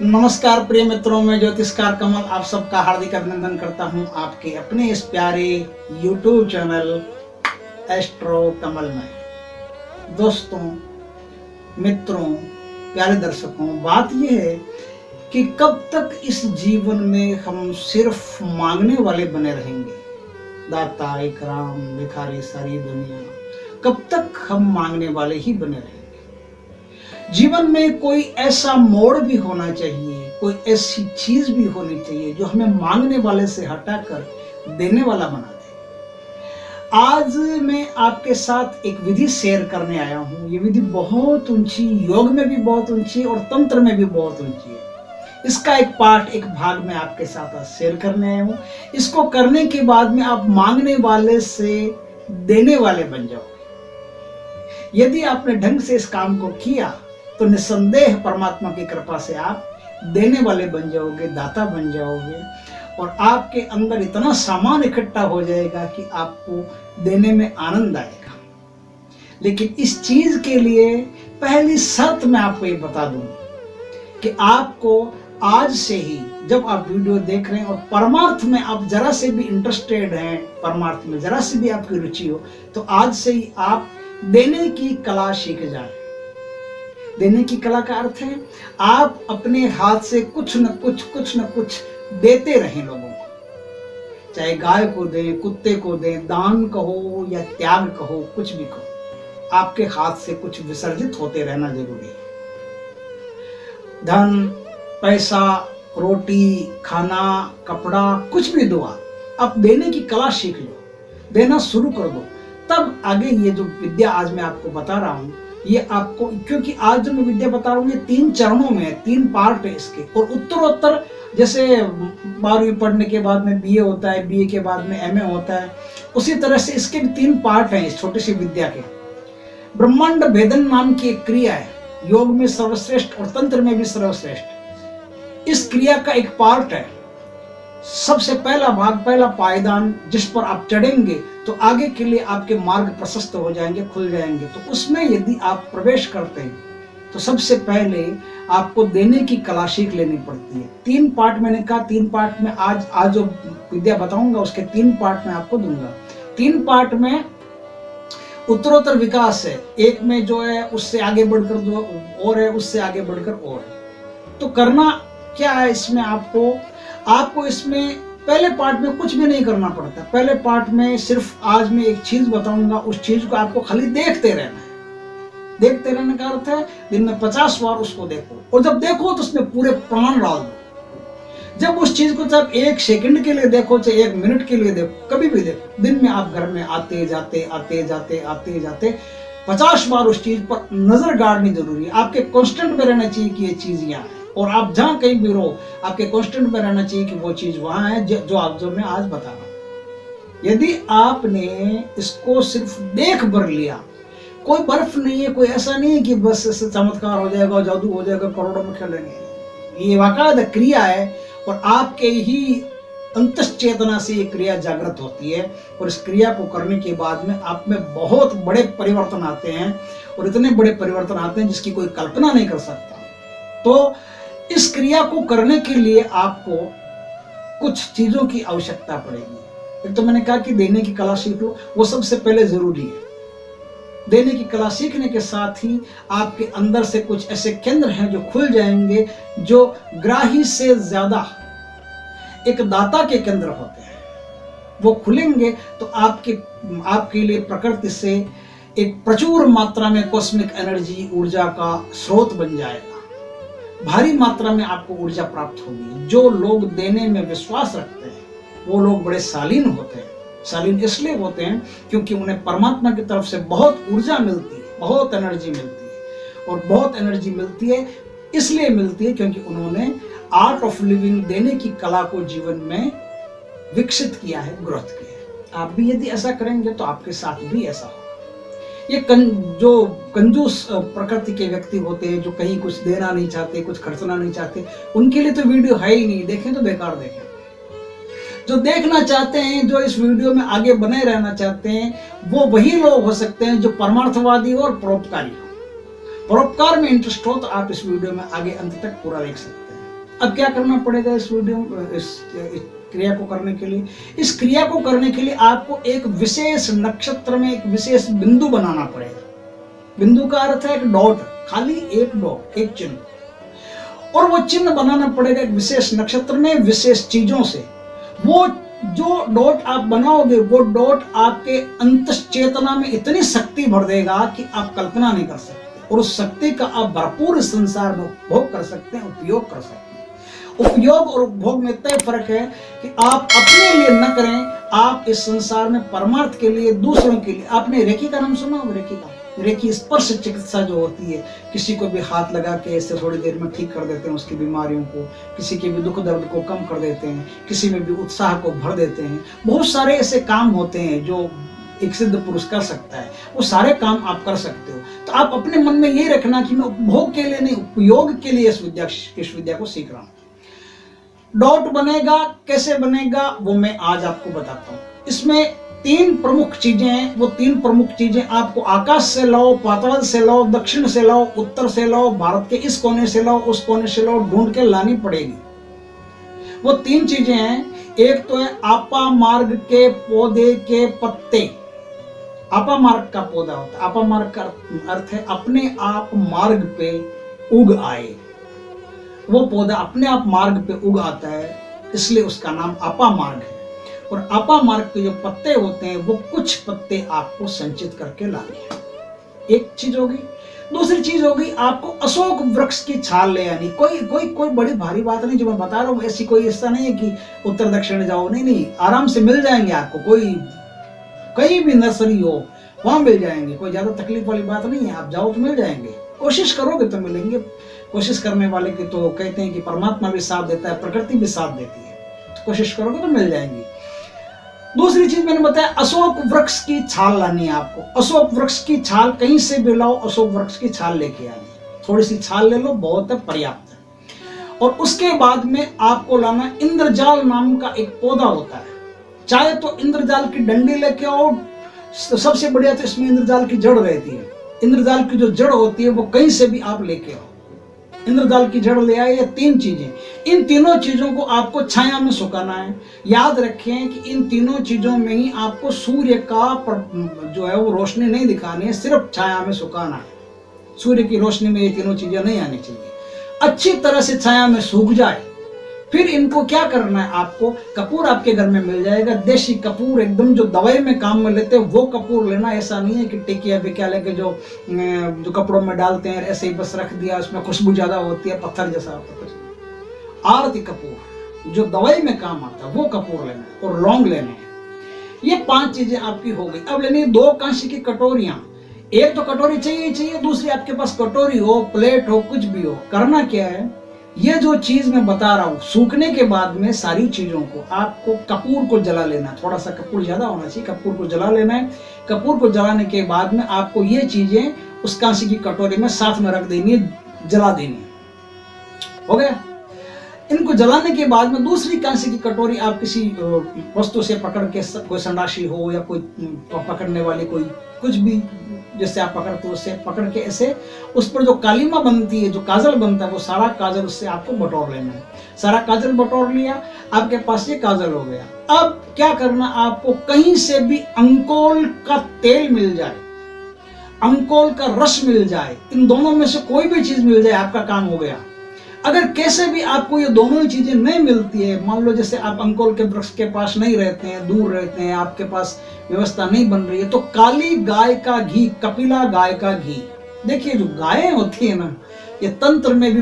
नमस्कार प्रिय मित्रों, मैं ज्योतिषकार कमल आप सबका हार्दिक अभिनंदन करता हूं आपके अपने इस प्यारे YouTube चैनल एस्ट्रो कमल में। दोस्तों, मित्रों, प्यारे दर्शकों, बात यह है कि कब तक इस जीवन में हम सिर्फ मांगने वाले बने रहेंगे। दाता इकराम भिखारी सारी दुनिया, कब तक हम मांगने वाले ही बने रहेंगे। जीवन में कोई ऐसा मोड़ भी होना चाहिए, कोई ऐसी चीज भी होनी चाहिए जो हमें मांगने वाले से हटाकर देने वाला बना दे। आज मैं आपके साथ एक विधि शेयर करने आया हूं। ये विधि बहुत ऊंची, योग में भी बहुत ऊंची और तंत्र में भी बहुत ऊंची है। इसका एक पार्ट, एक भाग मैं आपके साथ आज शेयर करने आया हूं। इसको करने के बाद में आप मांगने वाले से देने वाले बन जाओगे। यदि आपने ढंग से इस काम को किया तो निसंदेह परमात्मा की कृपा से आप देने वाले बन जाओगे, दाता बन जाओगे और आपके अंदर इतना सामान इकट्ठा हो जाएगा कि आपको देने में आनंद आएगा। लेकिन इस चीज के लिए पहली शर्त मैं आपको ये बता दूं कि आपको आज से ही, जब आप वीडियो देख रहे हैं और परमार्थ में आप जरा से भी इंटरेस्टेड हैं, परमार्थ में जरा से भी आपकी रुचि हो, तो आज से ही आप देने की कला सीख जाएं। देने की कला का अर्थ है आप अपने हाथ से कुछ न कुछ देते रहें लोगों को। चाहे गाय को दें, कुत्ते को दें, दान कहो या त्याग कहो, कुछ भी कहो, आपके हाथ से कुछ विसर्जित होते रहना जरूरी है। धन, पैसा, रोटी, खाना, कपड़ा, कुछ भी दो, आप देने की कला सीख लो, देना शुरू कर दो। तब आगे ये जो विद्या आज मैं आपको बता रहा हूं, ये आपको, क्योंकि आज जो मैं विद्या बता रहा हूँ ये 3 चरणों में है, 3 पार्ट है इसके। और उत्तरोत्तर, जैसे 12वीं पढ़ने के बाद में बीए होता है, बीए के बाद में एमए होता है, उसी तरह से इसके भी 3 पार्ट हैं इस छोटी सी विद्या के। ब्रह्मांड भेदन नाम की एक क्रिया है, योग में सर्वश्रेष्ठ और तंत्र में भी सर्वश्रेष्ठ। इस क्रिया का एक पार्ट है, सबसे पहला भाग, पहला पायदान, जिस पर आप चढ़ेंगे तो आगे के लिए आपके मार्ग प्रशस्त हो जाएंगे, खुल जाएंगे। तो उसमें यदि आप प्रवेश करते हैं तो सबसे पहले आपको देने की कला सीख लेनी पड़ती है। 3 पार्ट मैंने कहा, 3 पार्ट में आज जो विद्या बताऊंगा उसके 3 पार्ट में आपको दूंगा। 3 पार्ट में उत्तरोत्तर विकास है, एक में जो है उससे आगे बढ़कर दो और है, उससे आगे बढ़कर और है। तो करना क्या है इसमें, आपको इसमें पहले पार्ट में कुछ भी नहीं करना पड़ता। पहले पार्ट में सिर्फ आज मैं एक चीज बताऊंगा, उस चीज को आपको खाली देखते रहना है। देखते रहने का अर्थ है दिन में 50 बार उसको देखो, और जब देखो तो उसमें पूरे प्राण डाल दो। जब उस चीज को चाहे 1 सेकंड के लिए देखो, चाहे 1 मिनट के लिए देखो, कभी भी देखो, दिन में आप घर में आते जाते 50 बार उस चीज पर नजर गाड़नी जरूरी है। आपके कांस्टेंट में रहना चाहिए कि ये चीज यहाँ है, और आप जहां कहीं भी रहो आपके कांस्टेंट में रहना चाहिए कि वो चीज वहां है जो मैं आज बता रहा हूं। यदि आपने इसको सिर्फ देख भर लिया, कोई बर्फ नहीं है, कोई ऐसा नहीं है कि बस इससे चमत्कार हो जाएगा, जादू हो जाएगा, करोड़ों में खेलेंगे। ये वाकायदा क्रिया है और आपके ही अंतश्चेतना से ये क्रिया जागृत होती है। और इस क्रिया को करने के बाद में आप में बहुत बड़े परिवर्तन आते हैं, और इतने बड़े परिवर्तन आते हैं जिसकी कोई कल्पना नहीं कर सकता। तो इस क्रिया को करने के लिए आपको कुछ चीजों की आवश्यकता पड़ेगी। एक तो मैंने कहा कि देने की कला सीख लो, वो सबसे पहले जरूरी है। देने की कला सीखने के साथ ही आपके अंदर से कुछ ऐसे केंद्र हैं जो खुल जाएंगे, जो ग्राही से ज्यादा एक दाता के केंद्र होते हैं। वो खुलेंगे तो आपके लिए प्रकृति से एक प्रचुर मात्रा में कॉस्मिक एनर्जी, ऊर्जा का स्रोत बन जाएगा। भारी मात्रा में आपको ऊर्जा प्राप्त होगी। जो लोग देने में विश्वास रखते हैं वो लोग बड़े शालीन होते हैं। शालीन इसलिए होते हैं क्योंकि उन्हें परमात्मा की तरफ से बहुत ऊर्जा मिलती है, बहुत एनर्जी मिलती है। और बहुत एनर्जी मिलती है इसलिए मिलती है क्योंकि उन्होंने आर्ट ऑफ लिविंग, देने की कला को जीवन में विकसित किया है, ग्रोथ किया है। आप भी यदि ऐसा करेंगे तो आपके साथ भी ऐसा हो। ये जो कंजूस प्रकृति के व्यक्ति होते हैं, जो कहीं कुछ देना नहीं चाहते, कुछ खर्चना नहीं चाहते, उनके लिए तो वीडियो है ही नहीं। देखें तो बेकार देखें। जो देखना चाहते हैं, जो इस वीडियो में आगे बने रहना चाहते हैं, वो वही लोग हो सकते हैं जो परमार्थवादी हो और परोपकारी हो। परोपकार में इंटरेस्ट हो तो आप इस वीडियो में आगे अंत तक पूरा देख सकते हैं। अब क्या करना पड़ेगा इस क्रिया को करने के लिए? इस क्रिया को करने के लिए आपको एक विशेष नक्षत्र में एक विशेष बिंदु बनाना पड़ेगा। बिंदु का अर्थ है एक डॉट, खाली एक डॉट, एक चिन्ह, और वो चिन्ह बनाना पड़ेगा एक विशेष नक्षत्र में विशेष चीजों से। वो जो डॉट आप बनाओगे वो डॉट आपके अंतश्चेतना में इतनी शक्ति भर देगा कि आप कल्पना नहीं कर सकते, और उस शक्ति का आप भरपूर इस संसार में उपभोग कर सकते हैं, उपयोग कर सकते हैं। उपयोग और उपभोग में इतना फर्क है कि आप अपने लिए न करें, आप इस संसार में परमार्थ के लिए, दूसरों के लिए। आपने रेकी का नाम सुना होगा? रेकी का, रेकी स्पर्श चिकित्सा जो होती है, किसी को भी हाथ लगा के ऐसे थोड़ी देर में ठीक कर देते हैं उसकी बीमारियों को, किसी के भी दुख दर्द को कम कर देते हैं, किसी में भी उत्साह को भर देते हैं। बहुत सारे ऐसे काम होते हैं जो एक सिद्ध पुरुष कर सकता है, वो सारे काम आप कर सकते हो। तो आप अपने मन में ये रखना कि मैं उपभोग के लिए नहीं, उपयोग के लिए इस विद्या को सीख रहा हूँ। डॉट बनेगा, कैसे बनेगा वो मैं आज आपको बताता हूँ। इसमें 3 प्रमुख चीजें हैं। वो 3 प्रमुख चीजें आपको आकाश से लाओ, पाताल से लाओ, दक्षिण से लाओ, उत्तर से लाओ, भारत के इस कोने से लाओ, उस कोने से लाओ, ढूंढ के लानी पड़ेगी। वो 3 चीजें हैं। एक तो है आपा मार्ग के पौधे के पत्ते। आपा मार्ग का पौधा होता है, आपा मार्ग का अर्थ है अपने आप मार्ग पे उग आए। वो पौधा अपने आप मार्ग पे उग आता है, इसलिए उसका नाम आपा मार्ग है। और आपा मार्ग के जो पत्ते होते हैं वो कुछ पत्ते आपको संचित करके लाने हैं। एक चीज होगी। दूसरी चीज होगी आपको अशोक वृक्ष की छाल ले आनी। कोई बड़ी भारी बात नहीं जो मैं बता रहा हूँ, ऐसी कोई ऐसा नहीं है कि उत्तर दक्षिण जाओ, नहीं, आराम से मिल जाएंगे आपको। कोई कहीं भी नर्सरी हो वहां मिल जाएंगे, कोई ज्यादा तकलीफ वाली बात नहीं है। आप जाओ तो मिल जाएंगे, कोशिश करोगे तो मिलेंगे। कोशिश करने वाले की तो कहते हैं कि परमात्मा भी साथ देता है, प्रकृति भी साथ देती है, तो कोशिश करोगे तो मिल जाएंगी। दूसरी चीज मैंने बताया अशोक वृक्ष की छाल लानी है आपको। अशोक वृक्ष की छाल कहीं से भी लाओ, अशोक वृक्ष की छाल लेके आनी। थोड़ी सी छाल ले लो, बहुत है, पर्याप्त है। और उसके बाद में आपको लाना इंद्रजाल नाम का एक पौधा होता है। चाहे तो इंद्रजाल की डंडी लेके आओ, सबसे बढ़िया तो इसमें इंद्रजाल की जड़ रहती है। इंद्रजाल की जो जड़ होती है वो कहीं से भी आप लेके आओ। इंद्रजाल की जड़ ले आए। ये 3 चीजें, इन तीनों चीजों को आपको छाया में सुखाना है। याद रखें कि इन तीनों चीजों में ही आपको सूर्य का जो है वो रोशनी नहीं दिखानी है, सिर्फ छाया में सुखाना है। सूर्य की रोशनी में ये तीनों चीजें नहीं आनी चाहिए। अच्छी तरह से छाया में सूख जाए, फिर इनको क्या करना है, आपको कपूर आपके घर में मिल जाएगा। देशी कपूर, एकदम जो दवाई में काम में लेते हैं वो कपूर लेना। ऐसा नहीं है कि टिकिया बिकिया लेके जो कपड़ों में डालते हैं ऐसे ही बस रख दिया, उसमें खुशबू ज्यादा होती है, पत्थर जैसा होता है कुछ। आरती कपूर जो दवाई में काम आता है वो कपूर लेना है, और लौंग लेने हैं। ये 5 चीजें आपकी हो गई। अब लेनी 2 कांसे की कटोरियां। एक तो कटोरी चाहिए ही चाहिए, दूसरी आपके पास कटोरी हो, प्लेट हो, कुछ भी हो। करना क्या है, ये जो चीज मैं बता रहा हूं, सूखने के बाद में सारी चीजों को आपको कपूर को जला लेना है। थोड़ा सा कपूर ज्यादा होना चाहिए, कपूर को जला लेना है। कपूर को जलाने के बाद में आपको ये चीजें उस कांसे की कटोरी में साथ में रख देनी है, जला देनी है। हो गया। इनको जलाने के बाद में दूसरी कांसे की कटोरी आप किसी वस्तु से पकड़ के, कोई संडासी हो या कोई पकड़ने वाली कोई कुछ भी जिससे आप पकड़ते हो उससे पकड़ के ऐसे उस पर जो कालीमा बनती है, जो काजल बनता है, वो सारा काजल उससे आपको बटोर लेना है। सारा काजल बटोर लिया, आपके पास ये काजल हो गया। अब क्या करना, आपको कहीं से भी अंकोल का तेल मिल जाए, अंकोल का रस मिल जाए, इन दोनों में से कोई भी चीज मिल जाए, आपका काम हो गया। अगर कैसे भी आपको ये दोनों ही चीजें नहीं मिलती है, मान लो जैसे आप अंकोल के वृक्ष के पास नहीं रहते हैं, दूर रहते हैं, आपके पास व्यवस्था नहीं बन रही है, तो काली गाय का घी, कपिला गाय का घी। देखिए जो गायें होती है ना, ये तंत्र में भी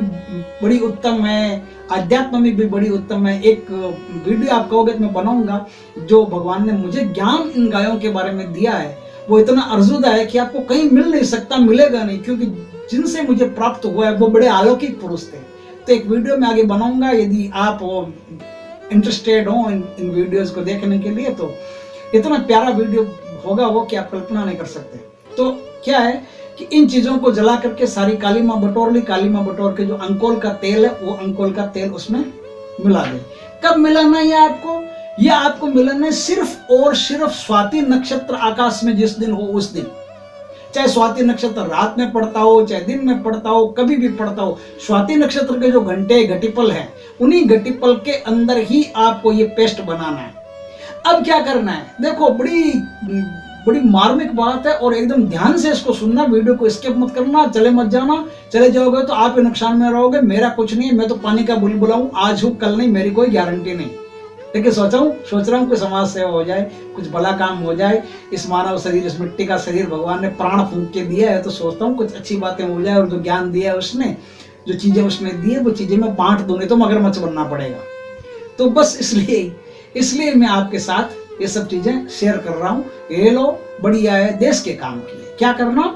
बड़ी उत्तम है, अध्यात्म में भी बड़ी उत्तम है। एक वीडियो आप कहोगे तो मैं बनाऊंगा। जो भगवान ने मुझे ज्ञान इन गायों के बारे में दिया है वो इतना अर्जुदा है कि आपको कहीं मिल नहीं सकता, मिलेगा नहीं, क्योंकि जिनसे मुझे प्राप्त हुआ है वो बड़े अलौकिक पुरुष थे। तो एक वीडियो में आगे बनाऊंगा, यदि आप इंटरेस्टेड हो इन वीडियोस को देखने के लिए, तो इतना प्यारा वीडियो होगा वो कि आप कल्पना नहीं कर सकते। तो क्या है कि इन चीजों को जला करके सारी कालीमा बटोर ली। कालीमा बटोर के जो अंकोल का तेल है, वो अंकोल का तेल उसमें मिला दे। कब मिलाना है आपको? यह आपको मिलाना है सिर्फ और सिर्फ स्वाति नक्षत्र आकाश में जिस दिन हो उस दिन। चाहे स्वाति नक्षत्र रात में पड़ता हो, चाहे दिन में पड़ता हो, कभी भी पड़ता हो, स्वाति नक्षत्र के जो घंटे घटिपल हैं, उन्हीं घटिपल के अंदर ही आपको ये पेस्ट बनाना है। अब क्या करना है, देखो बड़ी मार्मिक बात है और एकदम ध्यान से इसको सुनना, वीडियो को स्किप मत करना, चले मत जाना। चले जाओगे तो आप ही नुकसान में रहोगे, मेरा कुछ नहीं है, मैं तो पानी का बुलबुला हूं, आज हूं कल नहीं, मेरी कोई गारंटी नहीं। लेकिन सोच रहा हूँ कोई समाज सेवा हो जाए, कुछ भला काम हो जाए, इस मानव शरीर, इस मिट्टी का शरीर भगवान ने प्राण फूंक के दिया है, तो सोचता हूँ कुछ अच्छी बातें हो जाए, और जो ज्ञान दिया है उसने, जो चीजें उसने दी है, वो चीजें मैं बांट दूं, नहीं तो मगरमच्छ बनना पड़ेगा। तो बस इसलिए मैं आपके साथ ये सब चीजें शेयर कर रहा हूँ। ये लो, बढ़िया है, देश के काम की है। क्या करना,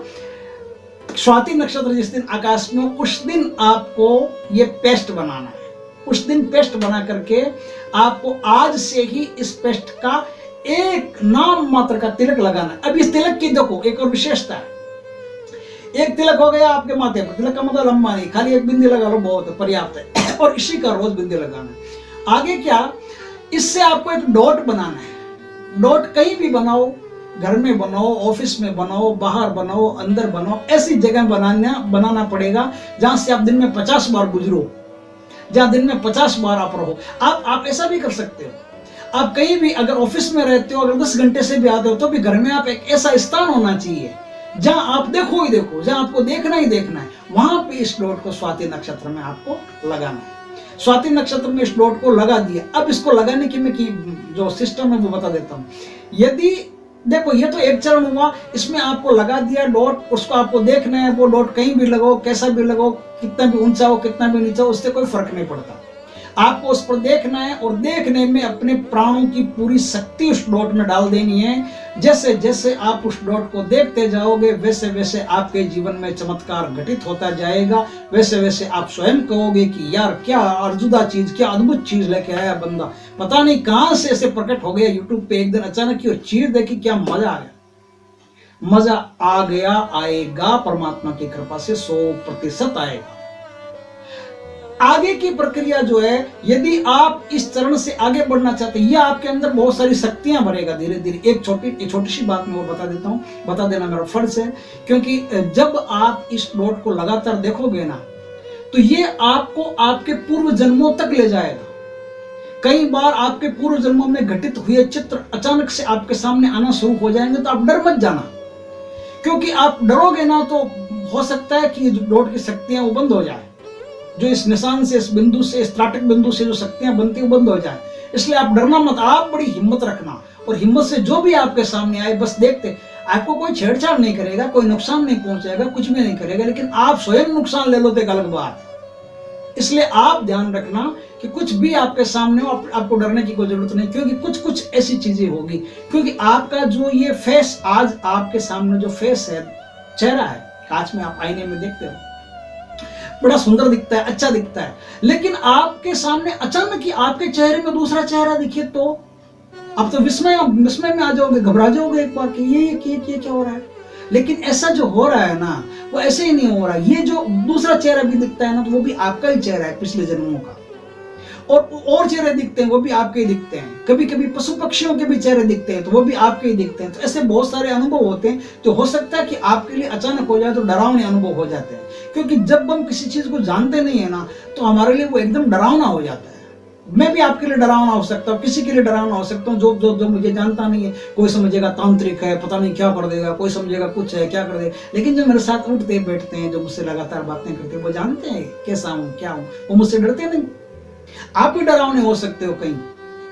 स्वाति नक्षत्र जिस दिन आकाश में, उस दिन आपको ये पेस्ट बनाना है। उस दिन पेस्ट बना करके आपको आज से ही इस पेस्ट का एक नाम मात्र का तिलक लगाना है। अब इस तिलक की देखो एक और विशेषता है, एक तिलक हो गया आपके माथे पर, तिलक का मतलब लंबा नहीं, खाली एक बिंदी लगा लो, बहुत पर्याप्त है, और इसी का रोज बिंदी लगाना है। आगे क्या, इससे आपको एक डॉट बनाना है। डॉट कहीं भी बनाओ, घर में बनाओ, ऑफिस में बनाओ, बाहर बनाओ, अंदर बनाओ, ऐसी जगह बनाना पड़ेगा जहां से आप दिन में 50 बार गुजरो, जहां दिन में 50 बार आप रहो। आप ऐसा भी कर सकते हो, आप कहीं भी अगर ऑफिस में रहते हो, अगर 10 घंटे से भी आते हो, तो भी घर में आप एक ऐसा स्थान होना चाहिए जहां आप देखो ही देखो, जहां आपको देखना ही देखना है, वहां पे इस डॉट को स्वाति नक्षत्र में आपको लगाना है। स्वाति नक्षत्र में इस डॉट को लगा दिया। अब इसको लगाने की मैं जो सिस्टम है वो बता देता हूं। यदि देखो, ये तो एक चरण हुआ, इसमें आपको लगा दिया डॉट, उसको आपको देखना है, वो डॉट कहीं भी लगाओ, कैसा भी लगाओ, कितना भी ऊंचा हो, कितना भी नीचा हो, उससे कोई फर्क नहीं पड़ता। आपको उस पर देखना है और देखने में अपने प्राणों की पूरी शक्ति उस डॉट में डाल देनी है। जैसे जैसे आप उस डॉट को देखते जाओगे, वैसे वैसे आपके जीवन में चमत्कार घटित होता जाएगा। वैसे वैसे आप स्वयं कहोगे कि यार क्या अर्जुदा चीज, क्या अद्भुत चीज लेके आया बंदा, पता नहीं कहां से ऐसे प्रकट हो गया यूट्यूब पे एक दिन अचानक की, और चीज देखी, क्या मजा आ गया। मजा आ गया, आएगा, परमात्मा की कृपा से 100% आएगा। आगे की प्रक्रिया जो है, यदि आप इस चरण से आगे बढ़ना चाहते हैं, यह आपके अंदर बहुत सारी शक्तियां भरेगा धीरे धीरे। एक छोटी सी बात मैं वो बता देता हूं, बता देना मेरा फर्ज है, क्योंकि जब आप इस डॉट को लगातार देखोगे ना, तो ये आपको आपके पूर्व जन्मों तक ले जाएगा। कई बार आपके पूर्व जन्मों में घटित हुए चित्र अचानक से आपके सामने आना शुरू हो जाएंगे, तो आप डर मत जाना, क्योंकि आप डरोगे ना तो हो सकता है कि डॉट की शक्तियां वो बंद हो जाए, जो इस निशान से, इस बिंदु से, इस त्राटक बिंदु से जो शक्तियां बनती है वो बंद हो जाए। इसलिए आप डरना मत, आप बड़ी हिम्मत रखना, और हिम्मत से जो भी आपके सामने आए बस देखते। आपको कोई छेड़छाड़ नहीं करेगा, कोई नुकसान नहीं पहुंचाएगा, कुछ भी नहीं करेगा, लेकिन आप स्वयं नुकसान ले लो तो एक अलग बात। इसलिए आप ध्यान रखना कि कुछ भी आपके सामने हो, आपको डरने की कोई जरूरत नहीं, क्योंकि कुछ ऐसी चीजें होगी। क्योंकि आपका जो ये फेस, आज आपके सामने जो फेस है, चेहरा है, कांच में आप आईने में देखते हो, बड़ा सुंदर दिखता है, अच्छा दिखता है, लेकिन आपके सामने अचानक ही आपके चेहरे में दूसरा चेहरा दिखे तो आप तो विस्मय में आ जाओगे, घबरा जाओगे एक बार कि ये क्या हो रहा है। लेकिन ऐसा जो हो रहा है ना, वो ऐसे ही नहीं हो रहा। ये जो दूसरा चेहरा भी दिखता है ना, तो वो भी आपका ही चेहरा है पिछले जन्मों का, और चेहरे दिखते हैं वो भी आपके ही दिखते हैं। कभी कभी पशु पक्षियों के भी चेहरे दिखते हैं तो वो भी आपके ही दिखते हैं। तो ऐसे बहुत सारे अनुभव होते हैं, तो हो सकता है कि आपके लिए अचानक हो जाए तो डरावने अनुभव हो जाते हैं, क्योंकि जब हम किसी चीज को जानते नहीं है ना, तो हमारे लिए वो एकदम डरावना हो जाता है। मैं भी आपके लिए डरावना हो सकता हूँ, किसी के लिए डरावना हो सकता हूँ जो मुझे जानता नहीं है। कोई समझेगा तांत्रिक है, पता नहीं क्या कर देगा, कोई समझेगा कुछ है, क्या कर देगा। लेकिन जो मेरे साथ उठते बैठते हैं, जो मुझसे लगातार बातें करते हैं, वो जानते हैं कैसा हूँ, क्या हूँ, वो मुझसे डरते नहीं। आप भी डरावने हो सकते हो कहीं,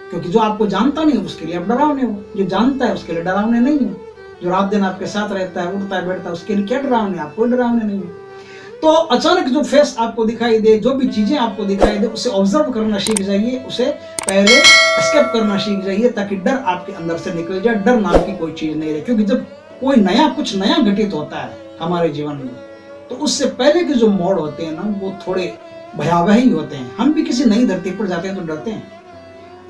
क्योंकि जो आपको जानता नहीं उसके लिए आप डरावने हो, जो जानता है उसके लिए डरावने नहीं हो। जो रात दिन आपके साथ रहता है, उठता है बैठता है, उसके लिए क्या डरावने, आप कोई डरावने नहीं हो। तो अचानक जो फेस आपको दिखाई दे, जो भी चीजें आपको दिखाई दे, उसे ऑब्जर्व करना सीख जाइए, उसे पहले एस्केप करना सीख जाइए, ताकि डर आपके अंदर से निकल जाए। डर नाम की कोई चीज नहीं रहे, क्योंकि जब कुछ नया घटित होता है हमारे जीवन में, तो उससे पहले के जो मोड़ होते हैं ना, वो थोड़े भयावह ही होते हैं। हम भी किसी नई धरती पर जाते हैं तो डरते हैं,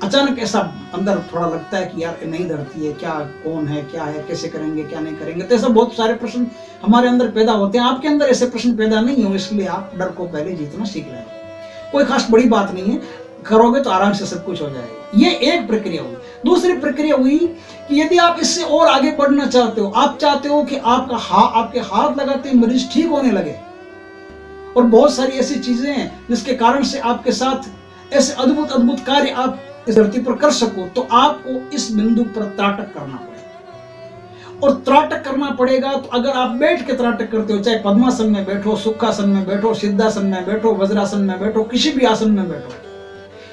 अचानक ऐसा अंदर थोड़ा लगता है कि यार नई धरती है, क्या, कौन है, क्या है, कैसे करेंगे, क्या नहीं करेंगे। तो ऐसा बहुत सारे प्रश्न हमारे अंदर पैदा होते हैं। आपके अंदर ऐसे प्रश्न पैदा नहीं हो, इसलिए आप डर को पहले जीतना सीख लें। कोई खास बड़ी बात नहीं है। करोगे तो आराम से सब कुछ हो जाएगा। ये एक प्रक्रिया हुई। दूसरी प्रक्रिया हुई कि यदि आप इससे और आगे बढ़ना चाहते हो, आप चाहते हो कि आपके हाथ लगाते ही मरीज ठीक होने लगे, और बहुत सारी ऐसी चीजें हैं जिसके कारण से आपके साथ ऐसे अद्भुत अद्भुत कार्य आप इस धरती पर कर सको, तो आपको इस बिंदु पर त्राटक करना पड़ेगा। और त्राटक करना पड़ेगा तो अगर आप बैठ के त्राटक करते हो, चाहे पद्मासन में बैठो, सुखासन में बैठो, सिद्धासन में बैठो, वज्रासन में बैठो, किसी भी आसन में बैठो,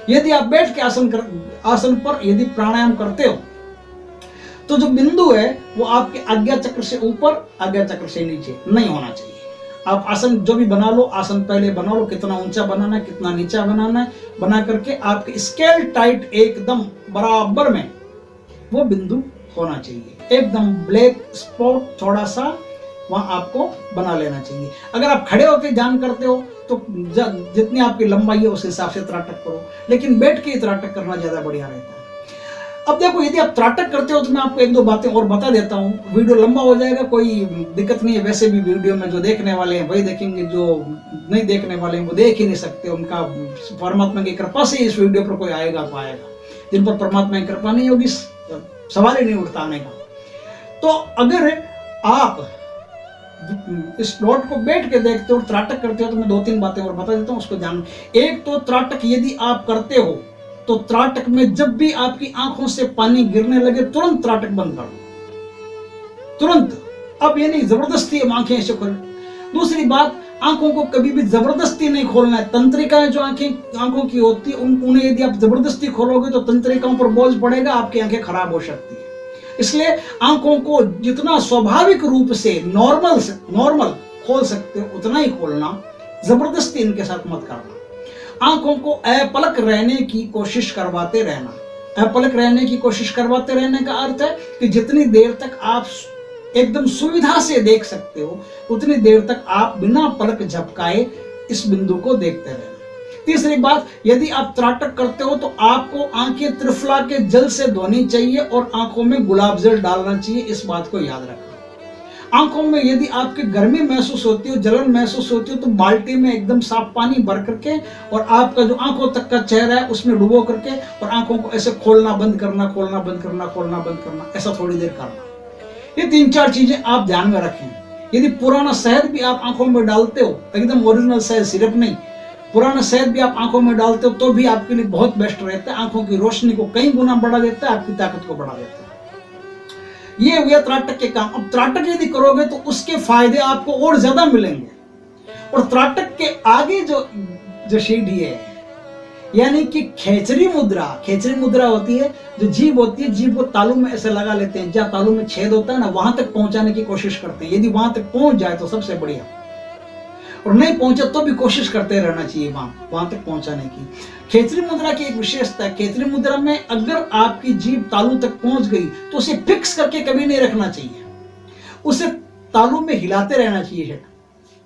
यदि आप बैठ के आसन पर यदि प्राणायाम करते हो, तो जो बिंदु है वो आपके आज्ञा चक्र से ऊपर, आज्ञा चक्र से नीचे नहीं होना चाहिए। आप आसन जो भी बना लो, आसन पहले बना लो, कितना ऊंचा बनाना है, कितना नीचा बनाना है, बना करके आपके स्केल टाइट एकदम बराबर में वो बिंदु होना चाहिए। एकदम ब्लैक स्पॉट थोड़ा सा वहां आपको बना लेना चाहिए। अगर आप खड़े होकर ध्यान करते हो तो जितनी आपकी लंबाई है उस हिसाब से त्राटक करो, लेकिन बैठ के त्राटक करना ज्यादा बढ़िया रहता है। अब देखो, यदि आप त्राटक करते हो तो मैं आपको एक दो बातें और बता देता हूँ। वीडियो लंबा हो जाएगा, कोई दिक्कत नहीं है। वैसे भी वीडियो में जो देखने वाले हैं वही देखेंगे, जो नहीं देखने वाले हैं वो देख ही नहीं सकते। उनका परमात्मा की कृपा से इस वीडियो पर कोई आएगा तो आएगा, जिन पर परमात्मा की कृपा नहीं होगी सवाल ही नहीं उठता आने का। तो अगर आप इस नोट को बैठ के देखते हो, त्राटक करते हो, तो मैं दो तीन बातें और बता देता हूँ, उसको ध्यान। एक तो त्राटक यदि आप करते हो तो त्राटक में जब भी आपकी आंखों से पानी गिरने लगे तुरंत त्राटक बंद कर दो, तुरंत। अब ये नहीं जबरदस्ती आंखें ऐसे खोल। दूसरी बात, आंखों को कभी भी जबरदस्ती नहीं खोलना है। तंत्रिकाएं जो आंखों की होती है उन्हें यदि आप जबरदस्ती खोलोगे तो तंत्रिकाओं पर बोझ पड़ेगा, आपकी आंखें खराब हो सकती है। इसलिए आंखों को जितना स्वाभाविक रूप से नॉर्मल खोल सकते हो उतना ही खोलना, जबरदस्ती इनके साथ मत करना। आंखों को अपलक रहने की कोशिश करवाते रहना। अपलक रहने की कोशिश करवाते रहने का अर्थ है कि जितनी देर तक आप एकदम सुविधा से देख सकते हो उतनी देर तक आप बिना पलक झपकाए इस बिंदु को देखते रहना। तीसरी बात, यदि आप त्राटक करते हो तो आपको आंखें त्रिफला के जल से धोनी चाहिए और आंखों में गुलाब जल डालना चाहिए। इस बात को याद रखना। आंखों में यदि आपकी गर्मी महसूस होती हो, जलन महसूस होती हो, तो बाल्टी में एकदम साफ पानी भर करके और आपका जो आंखों तक का चेहरा है उसमें डुबो करके और आंखों को ऐसे खोलना बंद करना, खोलना बंद करना, खोलना बंद करना, ऐसा थोड़ी देर करना। ये तीन चार चीजें आप ध्यान में रखें। यदि पुराना शहद भी आप आंखों में डालते हो, एकदम ओरिजिनल शहद, सिरप नहीं, पुराना शहद भी आप आंखों में डालते हो तो भी आपके लिए बहुत बेस्ट रहता है। आंखों की रोशनी को कई गुना बढ़ा देता है, आपकी ताकत को बढ़ा देता है। ये हुआ त्राटक के काम। अब त्राटक यदि करोगे तो उसके फायदे आपको और ज्यादा मिलेंगे। और त्राटक के आगे जो सीढ़ी है, यानी कि खेचरी मुद्रा। खेचरी मुद्रा होती है, जो जीभ होती है, जीभ को तालू में ऐसे लगा लेते हैं, जहां तालू में छेद होता है ना, वहां तक पहुंचाने की कोशिश करते हैं। यदि वहां तक पहुंच जाए तो सबसे बढ़िया, और नहीं पहुंचे तो भी कोशिश करते रहना चाहिए वहां तक पहुंचाने की। खेचरी मुद्रा की एक विशेषता है, खेचरी मुद्रा में अगर आपकी जीभ तालू तक पहुंच गई तो उसे फिक्स करके कभी नहीं रखना चाहिए, उसे तालू में हिलाते रहना चाहिए,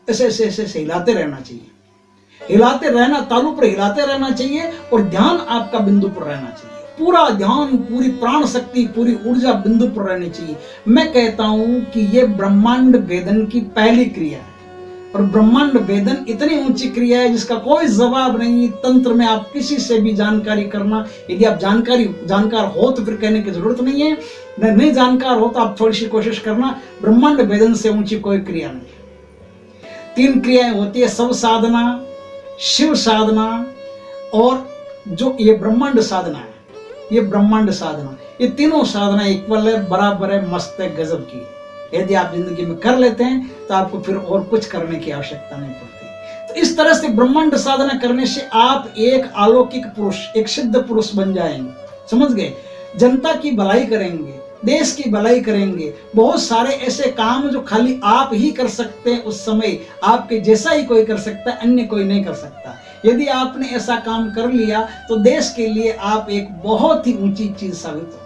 ऐसे ऐसे ऐसे हिलाते रहना चाहिए, हिलाते रहना, तालू पर हिलाते रहना चाहिए और ध्यान आपका बिंदु पर रहना चाहिए। पूरा ध्यान, पूरी प्राण शक्ति, पूरी ऊर्जा बिंदु पर रहनी चाहिए। मैं कहता हूं कि यह ब्रह्मांड भेदन की पहली क्रिया है, और ब्रह्मांड भेदन इतनी ऊंची क्रिया है जिसका कोई जवाब नहीं। तंत्र में आप किसी से भी जानकारी करना, यदि आप जानकार हो तो फिर कहने की जरूरत नहीं है, नहीं जानकार हो तो आप थोड़ी सी कोशिश करना। ब्रह्मांड भेदन से ऊंची कोई क्रिया नहीं। तीन क्रियाएं होती है, सब साधना, शिव साधना और जो ये ब्रह्मांड साधना है, ये ब्रह्मांड साधना, ये तीनों साधना इक्वल है, बराबर है, मस्त है, गजब की। यदि आप जिंदगी में कर लेते हैं तो आपको फिर और कुछ करने की आवश्यकता नहीं पड़ती। तो इस तरह से ब्रह्मांड साधना करने से आप एक अलौकिक पुरुष, एक सिद्ध पुरुष बन जाएंगे। समझ गए? जनता की भलाई करेंगे, देश की भलाई करेंगे। बहुत सारे ऐसे काम जो खाली आप ही कर सकते हैं, उस समय आपके जैसा ही कोई कर सकता है, अन्य कोई नहीं कर सकता। यदि आपने ऐसा काम कर लिया तो देश के लिए आप एक बहुत ही ऊंची चीज साबित होंगे।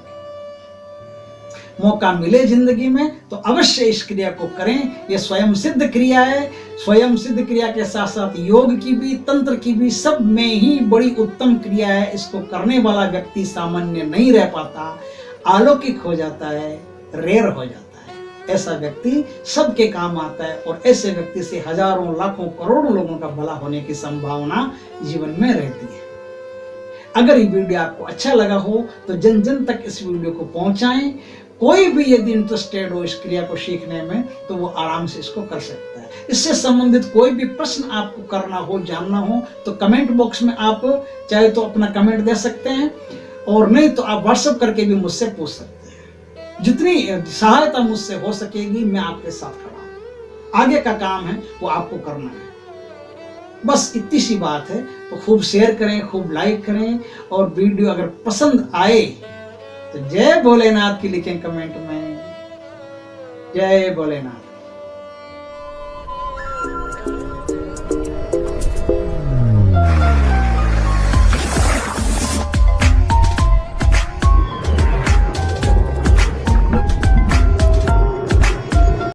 मौका मिले जिंदगी में तो अवश्य इस क्रिया को करें। यह स्वयं सिद्ध क्रिया है। स्वयं सिद्ध क्रिया के साथ साथ योग की भी, तंत्र की भी, सब में ही बड़ी उत्तम क्रिया है। इसको करने वाला व्यक्ति सामान्य नहीं रह पाता, अलौकिक हो जाता है, रेयर हो जाता है। ऐसा व्यक्ति सबके काम आता है और ऐसे व्यक्ति से हजारों, लाखों, करोड़ों लोगों का भला होने की संभावना जीवन में रहती है। अगर ये वीडियो आपको अच्छा लगा हो तो जन जन तक इस वीडियो को पहुंचाएं। कोई भी यदि इंटरेस्टेड हो इस क्रिया को सीखने में तो वो आराम से इसको कर सकता है। इससे संबंधित कोई भी प्रश्न आपको करना हो, जानना हो तो कमेंट बॉक्स में आप चाहे तो अपना कमेंट दे सकते हैं, और नहीं तो आप व्हाट्सएप करके भी मुझसे पूछ सकते हैं। जितनी सहायता मुझसे हो सकेगी मैं आपके साथ खड़ा हूं। आगे का काम है वो आपको करना है, बस इतनी सी बात है। तो खूब शेयर करें, खूब लाइक करें, और वीडियो अगर पसंद आए तो जय भोलेनाथ की लिखें कमेंट में। जय भोलेनाथ।